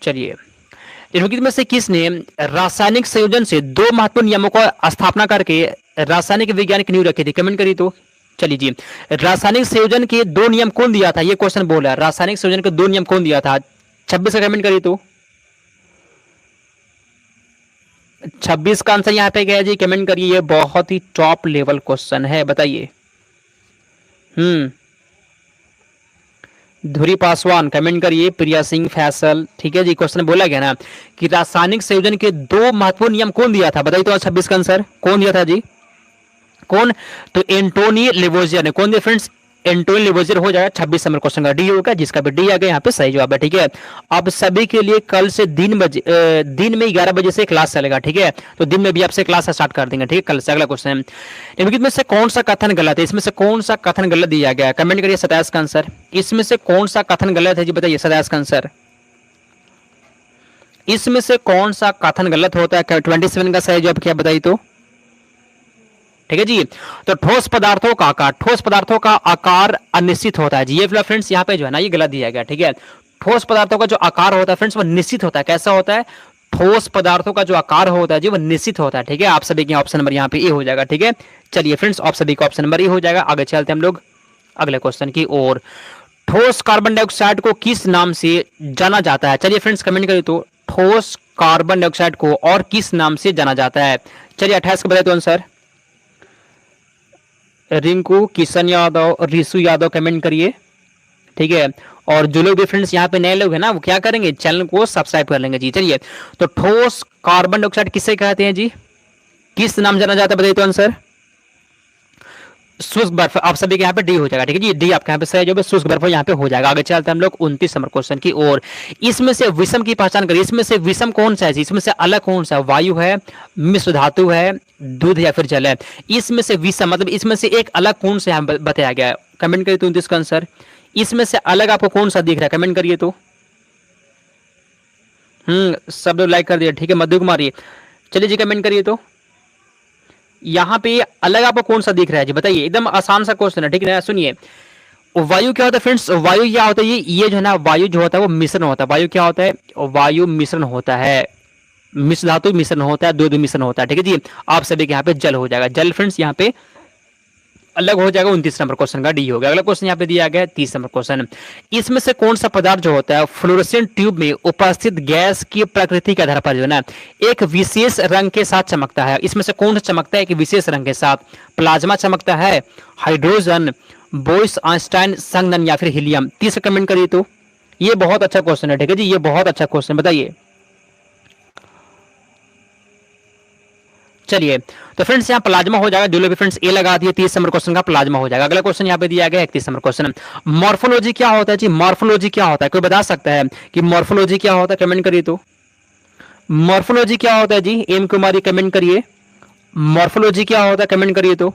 चलिए, निम्नलिखित में से किसने रासायनिक संयोजन से दो महत्वपूर्ण नियमों को स्थापना करके रासायनिक विज्ञान की नींव रखी थी? कमेंट करिए तो। चलिए जी, रासायनिक संयोजन के दो नियम कौन दिया था? ये क्वेश्चन बोला, रासायनिक संयोजन के दो नियम कौन दिया था? 26 का कमेंट करिए तो। 26 का आंसर यहाँ पे क्या है जी? कमेंट करिए, ये बहुत ही टॉप लेवल क्वेश्चन है, बताइए। धुरी पासवान कमेंट करिए, प्रिया सिंह, फैसल, ठीक है जी। क्वेश्चन बोला गया ना कि रासायनिक संयोजन के दो महत्वपूर्ण नियम कौन दिया था? बताइए तो। 26 का आंसर कौन दिया था जी? कौन? तो एंटोनी लेवोजियर ने। कौन दिया फ्रेंड्स? एंटोनी लेवोजियर हो जाएगा 26 नंबर क्वेश्चन का डी होगा, जिसका भी डी आ गया यहाँ पे सही जवाब है, ठीक है। अब सभी के लिए कल से दिन में 11 बजे से क्लास चलेगा, ठीक है। तो दिन में भी आपसे क्लास स्टार्ट कर देंगे, ठीक है। कल से अगला क्वेश्चन है, निम्नलिखित में से कौन सा कथन गलत है? इसमें से कौन सा कथन गलत दिया गया है? कमेंट करिए 27 का आंसर। इसमें से कौन सा कथन गलत है जी? बताइए 27 का आंसर। इसमें से कौन सा कथन गलत होता है? 27 का सही जवाब क्या? बताइए तो। ठीक है जी। तो ठोस पदार्थों का आकार, ठोस पदार्थों का आकार अनिश्चित होता है जी। ये फ्रेंड्स यहाँ पे जो है ना, ये गलत दिया गया, ठीक है। ठोस पदार्थों का जो आकार होता है फ्रेंड्स, वो निश्चित होता है। कैसा होता है? ठोस पदार्थों का जो आकार होता है जी, वो निश्चित होता है, ठीक है। आप सभी के ऑप्शन नंबर यहाँ पे ए हो जाएगा, ठीक है। चलिए फ्रेंड्स, आप सभी का ऑप्शन नंबर ए हो जाएगा। आगे चलते हैं हम लोग अगले क्वेश्चन की ओर। ठोस कार्बन डाइऑक्साइड को किस नाम से जाना जाता है? चलिए फ्रेंड्स कमेंट करिए तो। ठोस कार्बन डाइऑक्साइड को और किस नाम से जाना जाता है? चलिए 28 का बताइए तो आंसर। रिंकू, किशन यादव, रिशु यादव कमेंट करिए, ठीक है। और जो लोग भी फ्रेंड्स यहाँ पे नए लोग हैं ना, वो क्या करेंगे? चैनल को सब्सक्राइब कर लेंगे जी। चलिए, तो ठोस कार्बन डाइऑक्साइड किसे कहते हैं जी? किस नाम जाना जाता है? बताइए तो आंसर। शुष्क बर्फ। आप सभी के यहाँ पे डी हो जाएगा, ठीक है जी। डी आपके यहाँ पे सही जो है, शुष्क बर्फ यहाँ पे हो जाएगा। आगे चलते हैं हम लोग 29 नंबर क्वेश्चन की ओर। इसमें से विषम की पहचान करिए। इसमें से विषम कौन सा है जी? इसमें से अलग कौन सा है? वायु है, मिश्र धातु है, दूध या फिर जल है? इसमें से विषम मतलब इसमें से एक अलग कौन सा यहाँ बताया गया है? कमेंट करिए तो 29 का आंसर। इसमें से अलग आपको कौन सा दिख रहा है? कमेंट करिए तो। सब लोग लाइक कर दिया, ठीक है। मधु कुमारी, चलिए जी कमेंट करिए तो। यहाँ पे अलग आपको कौन सा दिख रहा है जी? बताइए। एकदम आसान सा क्वेश्चन है, ठीक है। सुनिए, वायु क्या होता है फ्रेंड्स? वायु क्या होता है? ये जो है ना, वायु जो होता है वो मिश्रण होता है। वायु क्या होता है? वायु मिश्रण होता है, मिश्र धातु मिश्रण होता है, दूध मिश्रण होता है, ठीक है जी। आप सभी के यहाँ पे जल हो जाएगा। जल फ्रेंड्स यहाँ पे अलग हो जाएगा। 29 नंबर क्वेश्चन का डी हो गया। अगला क्वेश्चन यहाँ पे दिया गया 30 नंबर क्वेश्चन। इसमें से कौन सा पदार्थ जो होता है फ्लोरोसेंट ट्यूब में उपस्थित गैस की प्रकृति के आधार पर जो है ना, एक विशेष रंग के साथ चमकता है? इसमें से कौन सा चमकता है एक विशेष रंग के साथ? प्लाज्मा चमकता है, हाइड्रोजन, बोइस आइंस्टाइन संघनन या फिर हीलियम? 30 कमेंट करिए तो। ये बहुत अच्छा क्वेश्चन है, ठीक है जी। ये बहुत अच्छा क्वेश्चन, बताइए। चलिए, तो फ्रेंड्स यहाँ प्लाज्मा हो जाएगा। जो लोग फ्रेंड्स ए लगा दिए 30 नंबर क्वेश्चन का प्लाज्मा हो जाएगा। अगला क्वेश्चन यहाँ पे दिया गया 31 नंबर क्वेश्चन। मॉर्फोलॉजी क्या होता है जी? मॉर्फोलॉजी क्या होता है? कोई बता सकता है कि मॉर्फोलॉजी क्या होता है? कमेंट करिए तो। मॉर्फोलॉजी क्या होता है जी? एम कुमारी कमेंट करिए। मॉर्फोलॉजी क्या होता है? कमेंट करिए तो।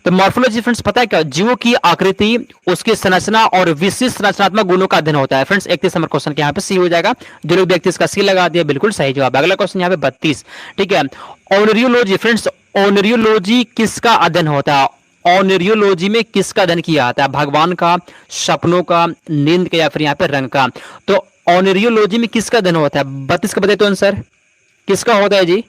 तो मॉर्फोलॉजी फ्रेंड्स पता है क्या? जीवों की आकृति, उसकी संरचना और विशिष्ट संरचनात्मक गुणों का अध्ययन होता है फ्रेंड्स। 31 नंबर क्वेश्चन के यहाँ पे सी हो जाएगा। जो लोग 31 का सी लगा दिया, बिल्कुल सही जवाब। अगला क्वेश्चन यहाँ पे 32, ठीक है। ऑनरियोलॉजी फ्रेंड्स, ऑनरियोलॉजी किसका अध्ययन होता है? ऑनरियोलॉजी में किसका अध्ययन किया जाता है? भगवान का, सपनों का, नींद का या फिर यहाँ पे रंग का? तो ऑनरियोलॉजी में किसका अध्ययन होता है? 32 का बताइए तो आंसर। किसका होता है जी?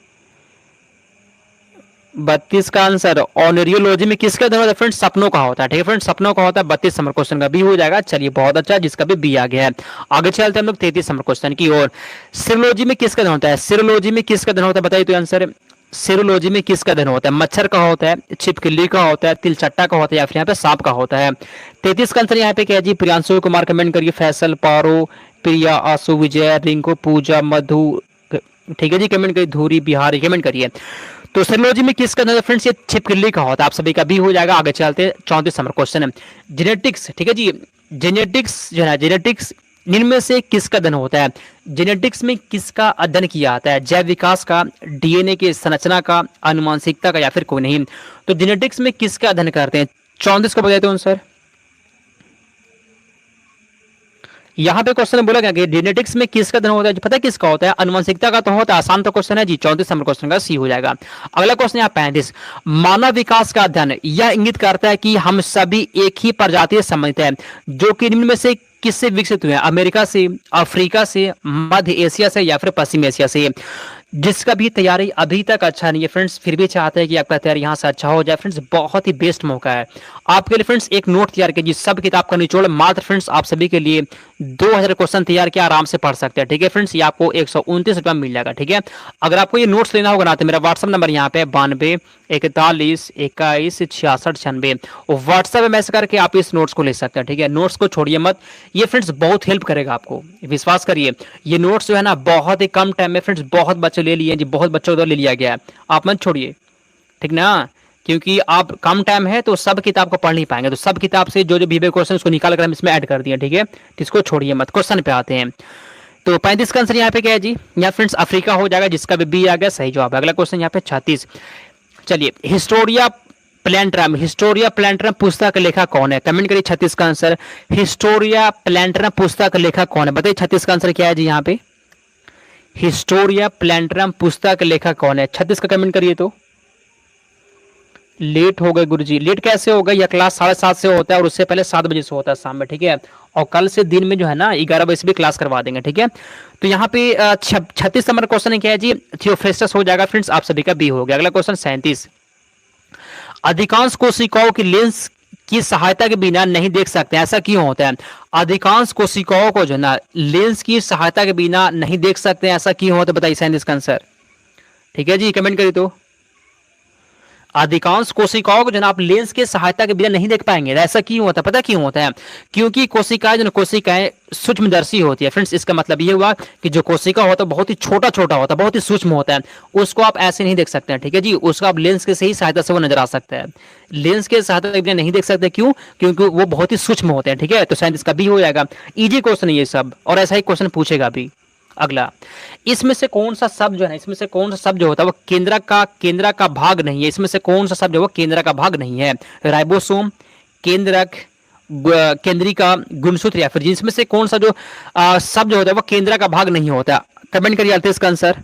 32 का आंसर ऑनरियोलॉजी में किसका अध्ययन होता है फ्रेंड्स? सपनों का होता है, ठीक है फ्रेंड्स। सपनों का होता है। 32 नंबर क्वेश्चन का बी हो जाएगा। चलिए बहुत अच्छा, जिसका भी बी आ गया है। आगे चलते हैं हम लोग 33 नंबर क्वेश्चन की ओर। सीरोलॉजी में किसका अध्ययन होता है? सीरोलॉजी में किसका अध्ययन होता है? बताइए तो आंसर। सीरोलॉजी में किसका अध्ययन होता है? मच्छर का होता है, छिपकली का होता है, तिलचट्टा का होता है या फिर यहाँ पे सांप का होता है? 33 का आंसर यहाँ पे क्या है जी? प्रियांशु कुमार कमेंट करिए। फैसल, पारो, प्रिया, आशु, विजय, रिंकू, पूजा, मधु, ठीक है जी कमेंट करिए। धूरी, बिहारी कमेंट करिए। तो सीरोलॉजी में किसका अध्ययन फ्रेंड्स? ये छिपकली का होता है। आप सभी का भी हो जाएगा। आगे चलते हैं 34 नंबर क्वेश्चन है। जेनेटिक्स, ठीक है जी। जेनेटिक्स जो है, जेनेटिक्स निम्न में से किसका अध्ययन होता है? जेनेटिक्स में किसका अध्ययन किया जाता है? जैव विकास का, डीएनए की संरचना का, आनुवंशिकता का या फिर कोई नहीं? तो जेनेटिक्स में किसका अध्ययन करते हैं? 34 को बताते हो सर। यहाँ पे क्वेश्चन बोला गया कि जेनेटिक्स में किसका अध्ययन होता है? पता है किसका होता है? आनुवंशिकता का तो होता है। आसान तो क्वेश्चन है जी। 34 नंबर क्वेश्चन का सी हो जाएगा। अगला क्वेश्चन यहाँ 35। मानव विकास का अध्ययन यह इंगित करता है कि हम सभी एक ही प्रजाति से संबंधित है, जो कि निम्न में से किससे विकसित हुए हैं? अमेरिका से, अफ्रीका से, मध्य एशिया से या फिर पश्चिम एशिया से? जिसका भी तैयारी अभी तक अच्छा नहीं है फ्रेंड्स, फिर भी चाहते हैं कि आपका तैयारी यहाँ से अच्छा हो जाए फ्रेंड्स, बहुत ही बेस्ट मौका है आपके लिए फ्रेंड्स। एक नोट तैयार कीजिए, सब किताब का निचोड़ मात्र फ्रेंड्स आप सभी के लिए 2000 क्वेश्चन तैयार किया, आराम से पढ़ सकते हैं। ठीक है फ्रेंड्स, ये आपको 129 रुपया मिल जाएगा। ठीक है, अगर आपको ये नोट्स लेना होगा ना तो मेरा व्हाट्सअप नंबर यहाँ पे 92 41 21 66 96। व्हाट्सएप में मैसेज करके आप इस नोट्स को ले सकते हैं। ठीक है, नोट्स को छोड़िए मत, ये फ्रेंड्स बहुत हेल्प करेगा आपको, विश्वास करिए। ये नोट्स जो है ना बहुत ही कम टाइम में फ्रेंड्स बहुत बच्चे ले लिए जी, बहुत बच्चों को ले लिया गया है, आप मत छोड़िए। ठीक ना, क्योंकि आप कम टाइम है तो सब किताब को पढ़ नहीं पाएंगे, तो सब किताब से जो जो बीबे क्वेश्चन उसको निकाल कर हम इसमें ऐड कर दिए। ठीक है, तो इसको छोड़िए मत, क्वेश्चन पे आते हैं। तो 35 का आंसर यहाँ पे क्या है जी? यहाँ फ्रेंड्स अफ्रीका हो जाएगा, जिसका भी आ गया सही जवाब है। अगला क्वेश्चन यहाँ पे 36। चलिए, हिस्टोरिया प्लांटरम पुस्तक का लेखक कौन है? कमेंट करिए 36 का आंसर। हिस्टोरिया प्लांटरम पुस्तक का लेखक कौन है? बताइए 36 का आंसर क्या है जी यहाँ पे? हिस्टोरिया प्लांटरम पुस्तक का लेखक कौन है? 36 का कमेंट करिए। तो लेट हो गए गुरुजी, लेट कैसे हो गए? यह क्लास 7:30 से होता है और उससे पहले 7 बजे से होता है शाम में। ठीक है, और कल से दिन में जो है ना 11 बजे से भी क्लास करवा देंगे। ठीक है, तो यहाँ पे 36 नंबर क्वेश्चन क्या है जी? थियोफ्रेस्टस हो जाएगा फ्रेंड्स, आप सभी का बी हो गया। अगला क्वेश्चन 37। अधिकांश कोशिकाओं की लेंस की सहायता के बिना नहीं देख सकते, ऐसा क्यों होता है? अधिकांश कोशिकाओं को जो है ना लेंस की सहायता के बिना नहीं देख सकते, ऐसा क्यों होता है? बताइए 37 का आंसर। ठीक है जी, कमेंट करिए। तो अधिकांश कोशिकाओं को जो आप लेंस के सहायता के बिना नहीं देख पाएंगे, ऐसा क्यों होता है? पता क्यों होता है? क्योंकि कोशिकाएं जो कोशिकाएं सूक्ष्मदर्शी होती है फ्रेंड्स। इसका मतलब ये हुआ कि जो कोशिका होता है बहुत ही छोटा छोटा होता है, बहुत ही सूक्ष्म होता है, उसको आप ऐसे नहीं देख सकते हैं। ठीक है जी, उसको आप लेंस के सही सहायता से वो नजर आ सकता है, लेंस के सहायता के बिना नहीं देख सकते। क्यों? क्योंकि वो बहुत ही सूक्ष्म होते हैं। ठीक है, तो शायद इसका भी हो जाएगा। इजी क्वेश्चन है ये सब, और ऐसा ही क्वेश्चन पूछेगा भी। अगला, इसमें से कौन सा शब्द जो है, इसमें से कौन सा शब्द जो होता है वो केंद्रक का भाग नहीं है? इसमें से कौन सा शब्द जो है वो केंद्रक का भाग नहीं है? राइबोसोम, केंद्रक, केंद्रिका, गुणसूत्र, या फिर जिसमें से कौन सा जो शब्द जो होता है वो केंद्रक का भाग नहीं होता? कमेंट करिए इसका आंसर।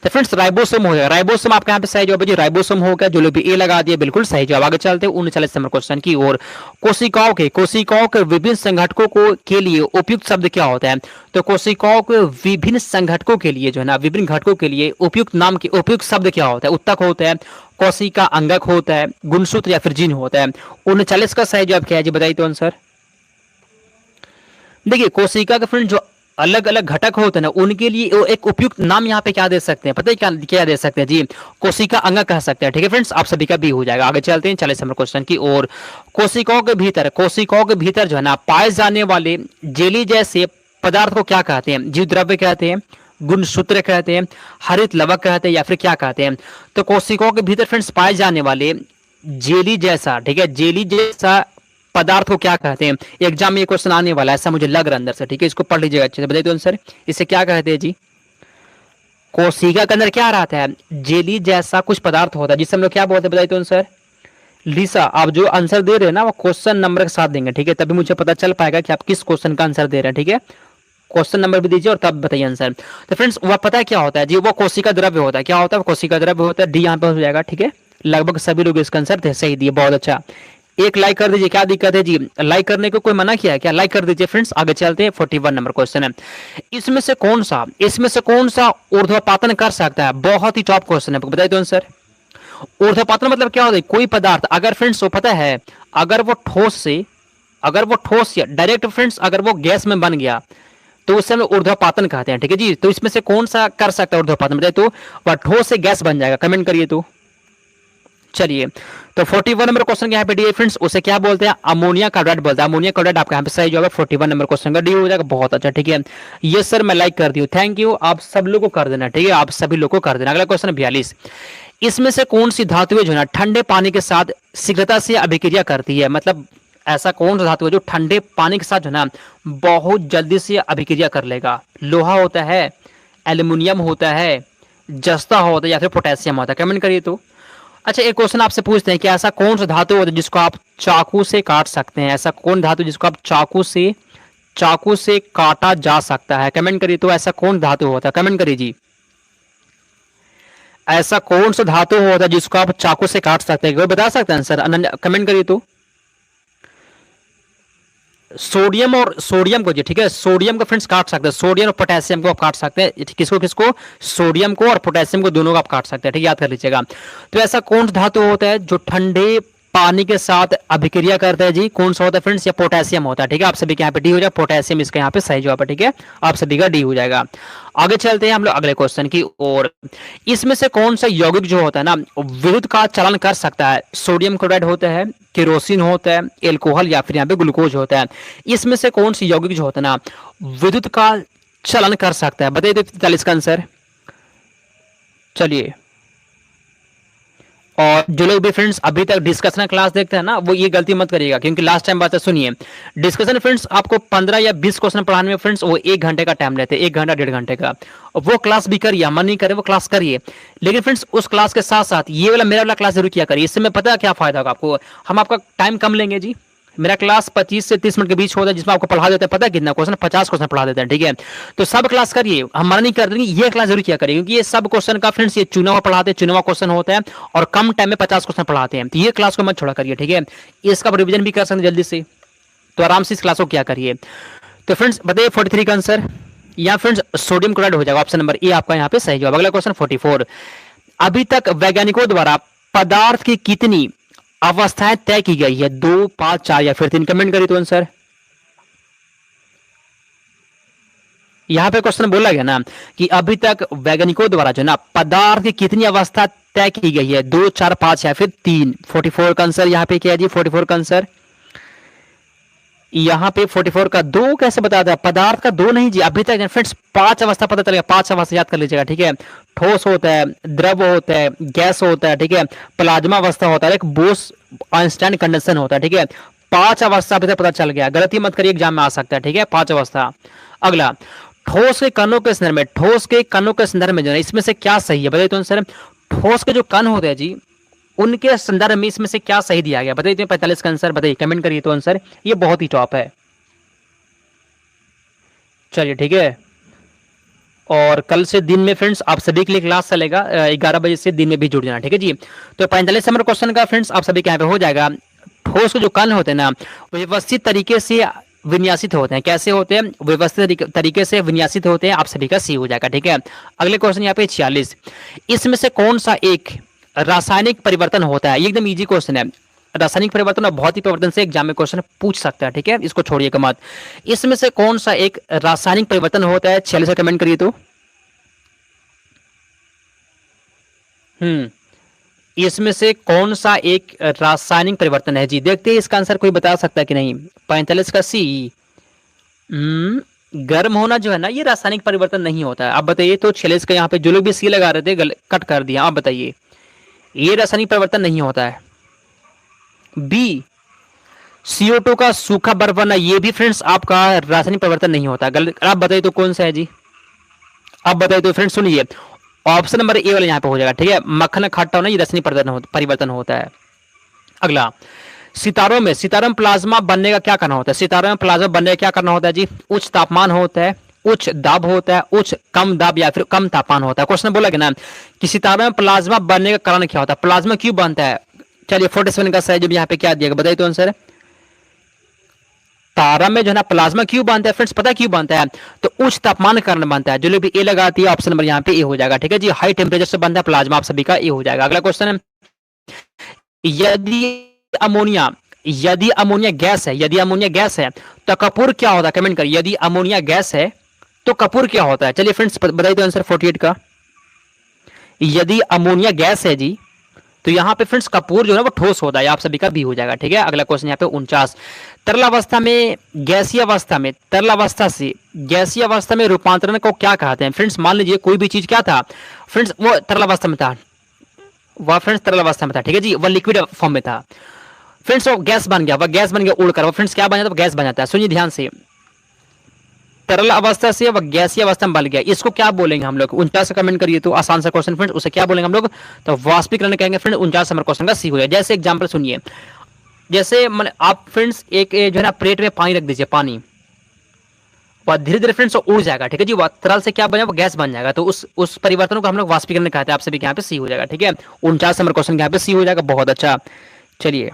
तो फ्रेंड्स राइबोसोम हो गया, राइबोसोम आपका यहाँ पे सही जवाब है जी, राइबोसोम हो गया। जो लोग भी ए लगा दिए बिल्कुल सही जवाब। आगे चलते हैं 39 नंबर क्वेश्चन की ओर। कोशिकाओं के विभिन्न संघटकों को के लिए उपयुक्त शब्द क्या होता है? तो कोशिकाओं के विभिन्न संघटकों के लिए जो है ना, विभिन्न घटकों के लिए उपयुक्त नाम के उपयुक्त शब्द क्या होता है? उत्तक होता है, कोशिका अंगक होता है, गुणसूत्र, या फिर जीन होता है? 39 का सही जवाब क्या है जी? बताइए तो आंसर। देखिए, कोशिका के फ्रेंड जो अलग अलग घटक होते हैं ना, उनके लिए एक उपयुक्त नाम यहाँ पे क्या दे सकते हैं? पता है क्या क्या दे सकते हैं जी? कोशिका अंग कह सकते हैं। ठीक है फ्रेंड्स, आप सभी का भी हो जाएगा। आगे चलते हैं 40 नंबर क्वेश्चन की ओर। कोशिकाओं के भीतर जो है ना पाए जाने वाले जेली जैसे पदार्थ को क्या कहते हैं? जीव द्रव्य कहते हैं, गुणसूत्र कहते हैं, हरित लवक कहते हैं, या फिर क्या कहते हैं? तो कोशिकाओं के भीतर फ्रेंड्स पाए जाने वाले जेली जैसा, ठीक है, जेली जैसा पदार्थ को क्या कहते हैं? एग्जाम में ये क्वेश्चन आने वाला है, ऐसा मुझे लग रहा है अंदर से। ठीक है, इसको पढ़ लीजिएगा अच्छे से। बताइए तो आंसर, इसे क्या कहते हैं जी? कोशिका के अंदर क्या रहता है? जेली जैसा कुछ पदार्थ होता है, जिसे हम लोग क्या बोलते हैं? बताइए तो आंसर। लिसा, आप जो आंसर दे रहे हैं ना वो क्वेश्चन नंबर के साथ देंगे। ठीक है, तभी मुझे पता चल पाएगा कि आप किस क्वेश्चन का आंसर दे रहे हैं। ठीक है, क्वेश्चन नंबर भी दीजिए और तब बताइए आंसर। तो फ्रेंड्स वह पता है क्या होता है जी? वो कोशिका द्रव्य होता है। क्या होता है? वो कोशिका द्रव्य होता है। डी यहाँ पे हो जाएगा। ठीक है, लगभग सभी लोग इसका आंसर सही दिए, बहुत अच्छा। एक लाइक कर दीजिए, क्या दिक्कत है जी? लाइक करने को कोई मना किया है क्या? लाइक कर दीजिए फ्रेंड्स। आगे चलते हैं 41 नंबर क्वेश्चन है। इसमें से कौन सा ऊर्ध्वपातन कर सकता है? बहुत ही टॉप क्वेश्चन है, बताइए तो आंसर। ऊर्ध्वपातन मतलब क्या होता है? कोई पदार्थ अगर फ्रेंड्स वो पता है, अगर वो ठोस या डायरेक्ट फ्रेंड्स अगर वो गैस में बन गया तो उसे हम ऊर्ध्वपातन कहते हैं। ठीक है जी, तो इसमें से कौन सा कर सकता है ऊर्ध्वपातन? बताइए तो। वह ठोस से गैस बन जाएगा, कमेंट करिए तो। चलिए, तो 41 नंबर क्वेश्चन यहाँ पे डी फ्रेंड्स, उसे क्या बोलते हैं? अमोनिया कार्बाइड बोलते हैं। अमोनिया कार्बाइड आपका यहाँ पे सही जवाब है। 41 नंबर क्वेश्चन का डी हो जाएगा, बहुत अच्छा। ठीक है, ये सर मैं लाइक कर दी हूँ, थैंक यू। आप सब लोग को कर देना। ठीक है, आप सभी लोग को कर देना। अगला क्वेश्चन 42। इसमें से कौन सी धातु जो है ना ठंडे पानी के साथ शीघ्रता से अभिक्रिया करती है? मतलब ऐसा कौन सा धातु है जो ठंडे पानी के साथ जो है ना बहुत जल्दी से अभिक्रिया कर लेगा? लोहा होता है, एल्यूमिनियम होता है, जस्ता होता है, या फिर पोटेशियम होता है? कमेंट करिए तो। अच्छा, एक क्वेश्चन आपसे पूछते हैं कि ऐसा कौन सा धातु होता है जिसको आप चाकू से काट सकते हैं? ऐसा कौन धातु जिसको आप चाकू से काटा जा सकता है? कमेंट करिए तो। ऐसा कौन धातु होता है? कमेंट करिए जी। ऐसा कौन सा धातु होता है जिसको आप चाकू से काट सकते हैं? कोई बता सकते हैं आंसर? कमेंट करिए तो। सोडियम और सोडियम को जी, ठीक है, सोडियम को फ्रेंड्स काट सकते हैं, सोडियम और पोटेशियम को आप काट सकते हैं, किसको किसको, सोडियम को और पोटेशियम को, दोनों को आप काट सकते हैं, ठीक है, याद कर लीजिएगा। तो ऐसा कौन सा धातु होता है जो ठंडे पानी के साथ अभिक्रिया करता है जी, कौन सा होता है फ्रेंड्स, या पोटेशियम होता है, ठीक है, आप सभी के यहाँ पे डी हो जाएगा, पोटेशियम इसका यहाँ पे सही जवाब है, ठीक है, आप सभी का डी हो जाएगा। आगे चलते हैं हम लोग अगले क्वेश्चन की ओर। इसमें से कौन सा यौगिक जो होता है ना विद्युत का चालन कर सकता है, सोडियम क्लोराइड होता है, केरोसिन होता है, एल्कोहल या फिर यहाँ पे ग्लूकोज होता है, इसमें से कौन सी यौगिक जो होता है ना विद्युत का चलन कर सकता है, बताइए तो 43 का आंसर। चलिए, और जो लोग भी फ्रेंड्स अभी तक डिस्कशन क्लास देखते हैं ना वो ये गलती मत करिएगा, क्योंकि लास्ट टाइम बात है, सुनिए, डिस्कशन फ्रेंड्स आपको 15 या 20 क्वेश्चन पढ़ाने में फ्रेंड्स वो 1 घंटे का टाइम लेते हैं, 1 घंटा 1.5 घंटे का, वो क्लास भी करिए, मन नहीं करे वो क्लास करिए, लेकिन फ्रेंड्स उस क्लास के साथ साथ ये वाला मेरा वाला क्लास जरूर किया करिए, इससे मैं पता है क्या फायदा होगा आपको, हम आपका टाइम कम लेंगे जी, मेरा क्लास 25 से 30 मिनट के बीच होता है, जिसमें आपको पढ़ा देते हैं पता है कितना क्वेश्चन, 50 क्वेश्चन पढ़ा देते हैं, ठीक है, तो सब क्लास करिए, हम मना नहीं कर रहे, ये क्लास जरूर किया करिए, क्योंकि ये सब क्वेश्चन का फ्रेंड्स ये चुना हुआ पढ़ाते हैं, चुना हुआ क्वेश्चन होता है और कम टाइम में 50 क्वेश्चन पढ़ाते हैं, तो ये क्लास को मत छोड़ा करिए, ठीक है, इसका रिविजन भी कर सकते हैं जल्दी से, तो आराम से इस क्लास को क्या करिए। तो फ्रेंड्स बताइए 43 का आंसर, या फ्रेंड्स सोडियम क्लोराइड हो जाएगा, ऑप्शन नंबर ए आपका यहाँ पे सही जवाब। अगला क्वेश्चन 44, अभी तक वैज्ञानिकों द्वारा पदार्थ की कितनी अवस्थाएं तय की गई है, 2, 5, 4 या फिर 3, कमेंट करिए तो आंसर। यहां पे क्वेश्चन बोला गया ना कि अभी तक वैज्ञानिकों द्वारा जो ना पदार्थ की कितनी अवस्था तय की गई है, 2, 4, 5 या फिर 3, 44 का आंसर यहाँ पे क्या है जी, 44 का आंसर यहाँ पे 44 का 2 कैसे बताया था, पदार्थ का 2 नहीं जी, अभी तक फ्रेंड्स 5 अवस्था पता चलेगा, 5 अवस्था याद कर लीजिएगा, ठीक है, ठोस होता है, द्रव होता है, गैस होता है, ठीक है, प्लाज्मा अवस्था होता है, एक बोस आइंस्टाइन कंडीशन होता है, ठीक है, 5 अवस्था अभी तक पता चल गया, गलती मत करिए एग्जाम में आ सकता है, ठीक है, 5 अवस्था। अगला, ठोस के कणों के संदर्भ में, ठोस के कणों के संदर्भ में जो है इसमें से क्या सही है, बताइए तो आंसर। ठोस के जो कण होते हैं जी उनके संदर्भ में इसमें से क्या सही दिया गया, बताइए तो 45 का आंसर, बताइए कमेंट करिए तो आंसर, ये बहुत ही टॉप है। चलिए ठीक है, और कल से दिन में फ्रेंड्स आप सभी के लिए क्लास चलेगा, 11 बजे से दिन में भी जुड़ जाना, ठीक है जी। तो 45 नंबर क्वेश्चन का फ्रेंड्स आप सभी के यहाँ पे हो जाएगा, ठोस के जो कण होते हैं ना व्यवस्थित तरीके से विन्यासित होते हैं, कैसे होते हैं, व्यवस्थित तरीके से विन्यासित होते हैं, आप सभी का सी हो जाएगा, ठीक है। अगले क्वेश्चन यहाँ पे 46, इसमें से कौन सा एक रासायनिक परिवर्तन होता है, ये एकदम इजी क्वेश्चन है, रासायनिक परिवर्तन और भौतिक परिवर्तन से एग्जाम में क्वेश्चन पूछ सकता है, ठीक है, इसको छोड़िएगा मत। इसमें से कौन सा एक रासायनिक परिवर्तन होता है, 46 से कमेंट करिए तो। इसमें से कौन सा एक रासायनिक परिवर्तन है जी, देखते हैं इसका आंसर कोई बता सकता है कि नहीं। 45 का सी, गर्म होना जो है ना ये रासायनिक परिवर्तन नहीं होता है, आप बताइए तो। 46 का यहाँ पे जो लोग भी सी लगा रहे थे कट कर दिया, आप बताइए, ये रासायनिक परिवर्तन नहीं होता है। बी, CO2 का सूखा बर्फ बनना, ये भी फ्रेंड्स आपका रासायनिक परिवर्तन नहीं होता, गलत। आप बताइए तो कौन सा है जी, आप बताइए तो फ्रेंड्स सुनिए, ऑप्शन नंबर ए वाला यहाँ पे हो जाएगा, ठीक है, मक्खन खट्टा होना ये रासायनिक परिवर्तन होता है। अगला, सितारों में प्लाज्मा बनने का क्या करना होता है, सितारों में प्लाज्मा बनने का क्या करना होता है जी, उच्च तापमान होता है, उच्च दाब होता है, उच्च कम दाब या फिर कम तापमान होता है। क्वेश्चन बोला गया ना कि सितारों में प्लाज्मा बनने का कारण क्या होता है, प्लाज्मा क्यों बनता है। चलिए 47 का सही जब यहाँ पे क्या दिया बताइए तो आंसर। तारा में जो है ना प्लाज्मा क्यों बनता है फ्रेंड्स, पता क्यों बनता है, तो उच्च तापमान के कारण बनता है। जो लोग भी ए लगाती है ऑप्शन नंबर यहाँ पे ए हो जाएगा, ठीक है जी, हाई टेम्परेचर से बनता है प्लाज्मा, आप सभी का ए हो जाएगा। अगला क्वेश्चन है, यदि अमोनिया गैस है, यदि अमोनिया गैस है तो कपूर क्या होता है, कमेंट करिए, यदि अमोनिया गैस है तो कपूर क्या होता है। चलिए फ्रेंड्स बताइए तो आंसर 48 का, यदि अमोनिया गैस है जी तो यहाँ पे फ्रेंड्स कपूर जो है वो ठोस होता है, आप सभी का भी हो जाएगा, ठीक है। अगला क्वेश्चन यहाँ पे 49, तरल अवस्था में गैसीय अवस्था में, तरल अवस्था से गैसीय अवस्था में रूपांतरण को क्या कहते हैं फ्रेंड्स। मान लीजिए कोई भी चीज क्या था फ्रेंड्स, वो तरल अवस्था में था, वह फ्रेंड्स तरल अवस्था में था, ठीक है जी, वह लिक्विड फॉर्म में था फ्रेंड्स, वो गैस बन गया, वह गैस बन गया उड़कर, वो फ्रेंड्स क्या बन जाता है, गैस बन जाता है। सुनिए ध्यान से, तरल अवस्था से वह गैसीय अवस्था में बन गया, इसको क्या बोलेंगे हम लोग, 49 से कमेंट करिए तो, आसान सा क्वेश्चन फ्रेंड्स, उसे क्या बोलेंगे हम लोग, तो वाष्पीकरण कहेंगे फ्रेंड्स। 49 नंबर क्वेश्चन का सी हो गया। जैसे एग्जांपल सुनिए, जैसे आप फ्रेंड्स एक जो है ना प्लेट में पानी रख दीजिए, पानी वह धीरे धीरे फ्रेंड्स उड़ जाएगा, ठीक है जी, वह तरल से क्या बना, वो गैस बन जाएगा, तो उस परिवर्तन को हम लोग वाष्पीकरण कहते हैं, आप सभी के यहाँ पे सी हो जाएगा, ठीक है। 49 नंबर क्वेश्चन यहाँ पे सी हो जाएगा, बहुत अच्छा। चलिए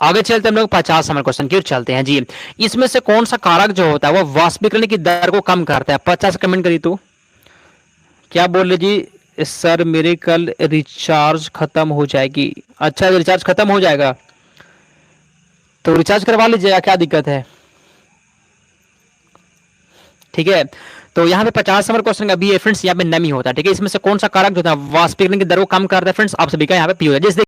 आगे चलते हम लोग 50 नंबर क्वेश्चन की ओर चलते हैं जी। इसमें से कौन सा कारक जो होता है वो वाष्पीकरण की दर को कम करता है? 50 कमेंट करिए तो। क्या बोल रहे जी? सर मेरे कल रिचार्ज खत्म हो जाएगी। अच्छा रिचार्ज खत्म हो जाएगा तो रिचार्ज करवा लीजिएगा, क्या दिक्कत है? ठीक है, तो यहाँ पे 50 नंबर क्वेश्चन का भी है फ्रेंड्स, यहाँ पे नमी होता है। ठीक है, इसमें से कौन सा कारक जो होता है वाष्पीकरण की दर को कम करता है फ्रेंड्स? आप सभी का यहाँ पे पी होता है। जैसे